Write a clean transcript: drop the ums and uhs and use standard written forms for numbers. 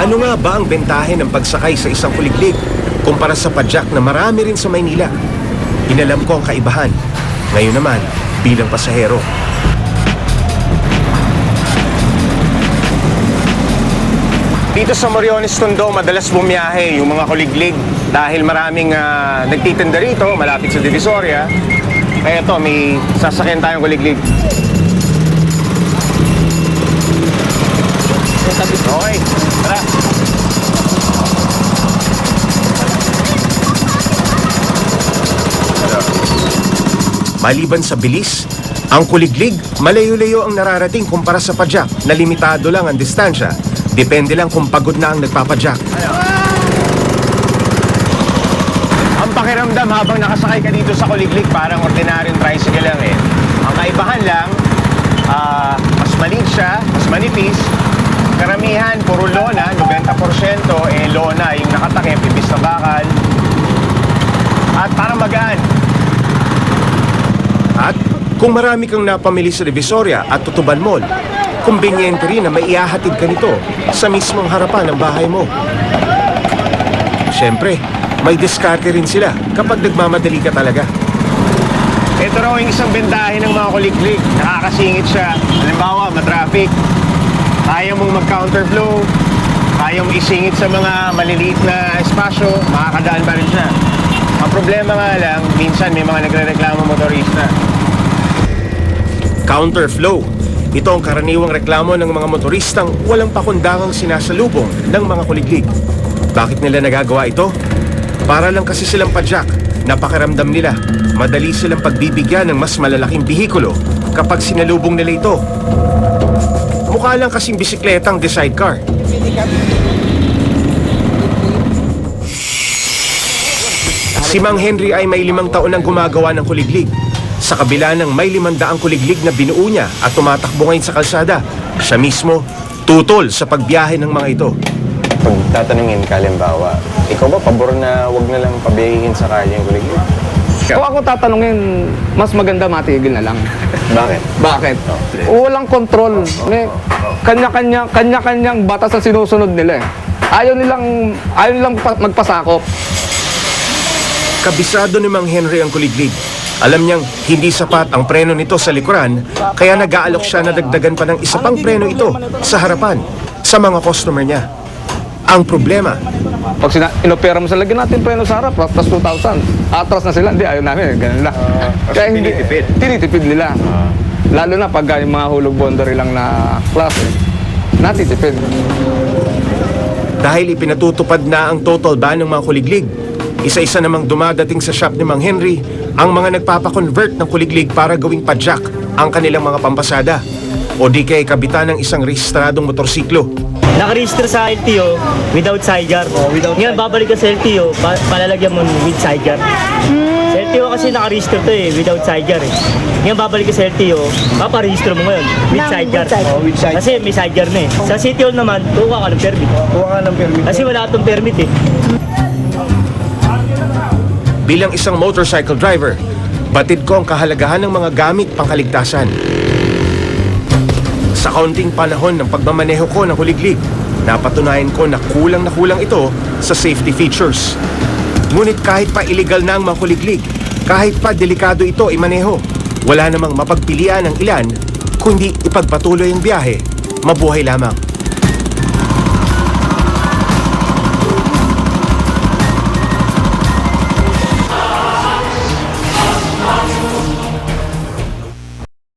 Ano nga ba ang bentahe ng pagsakay sa isang kuliglig kumpara sa padyak na marami rin sa Maynila? Inalam ko ang kaibahan. Ngayon naman, bilang pasahero. Dito sa Moriones Tondo, madalas bumiyahe yung mga kuliglig dahil maraming nagtitinda rito, malapit sa Divisoria. Kaya ito, may sasakyan tayong kuliglig. Okay, tara. Maliban sa bilis, ang kuliglig, malayo-layo ang nararating kumpara sa padyak na limitado lang ang distansya. Depende lang kung pagod na ang nagpapadyak. Ang pakiramdam habang nakasakay ka dito sa kuliglig, parang ordinaryong tricycle lang eh. Ang kaibahan lang, mas maliit siya, mas manipis. Karamihan, puro lona, 90% lona yung nakatakip, ibis na bakal. At parang magaan. At kung marami kang napamili sa Divisoria at Tutuban Mall, kumbinyente rin na maihahatid ka nito sa mismong harapan ng bahay mo. Siyempre, may diskarte rin sila kapag nagmamadali ka talaga. Ito raw yung isang bentahe ng mga kuliglig. Nakakasingit siya. Halimbawa, matraffic. Kaya mong mag-counterflow. Kaya mong isingit sa mga maliliit na espasyo. Makakadaan pa rin siya. Ang problema nga lang, minsan may mga nagre-reklamo motorista. Counterflow. Ito ang karaniwang reklamo ng mga motoristang walang pakundangang sinasalubong ng mga kuliglig. Bakit nila nagagawa ito? Para lang kasi silang padyak. Napakaramdam nila. Madali silang pagbibigyan ng mas malalaking bihikulo kapag sinalubong nila ito. Mukha lang kasing bisikletang the sidecar. Si Mang Henry ay may 5 taon nang gumagawa ng kuliglig. Sa kabila ng may 500 kuliglig na binuo niya at tumatakbo ngayon sa kalsada, siya mismo tutol sa pagbiyahe ng mga ito. Pag tatanungin ka, halimbawa, ikaw ba pabor na wag na lang pabiyahin sa kanya yung kuliglig? Kung ako tatanungin, mas maganda matigil na lang. Bakit? Bakit? Walang control. May kanya-kanyang batas ang sinusunod nila eh. Ayaw nilang magpasakop. Kabisado ni Mang Henry ang kuliglig. Alam niyang hindi sapat ang preno nito sa likuran, kaya nag-aalok siya na dagdagan pa ng isa pang preno ito sa harapan sa mga customer niya. Ang problema, Pag inopera mo sa lagyan natin preno sa harap, tapos 2,000. Atras na sila, hindi, ayaw namin, ganun lang. Kaya hindi, tinitipid nila. Lalo na pag yung mga hulog bondary lang na klase, natitipid. dahil ipinatutupad na ang total ban ng mga kuliglig, isa-isa namang dumadating sa shop ni Mang Henry ang mga nagpapakonvert ng kuliglig para gawing padyak ang kanilang mga pampasada o di kay kabitan ng isang rehistradong motorsiklo. Nakaregister sa LTO without sidecar. Ngayon, babalik ka sa LTO, palalagyan mo with sidecar. Sa LTO kasi nakaregister to without sidecar Ngayon, babalik ka sa LTO, paparegister mo ngayon with sidecar. Kasi may sidecar na Sa City Hall naman, kuha ka ng permit. Kasi wala itong permit Bilang isang motorcycle driver, batid ko ang kahalagahan ng mga gamit pangkaligtasan. Sa kaunting panahon ng pagmamaneho ko ng kuliglig, napatunayan ko na kulang ito sa safety features. Ngunit kahit pa illegal na ang mga kuliglig, kahit pa delikado ito imaneho, wala namang mapagpilian ng ilan, kundi ipagpatuloy ang biyahe, mabuhay lamang.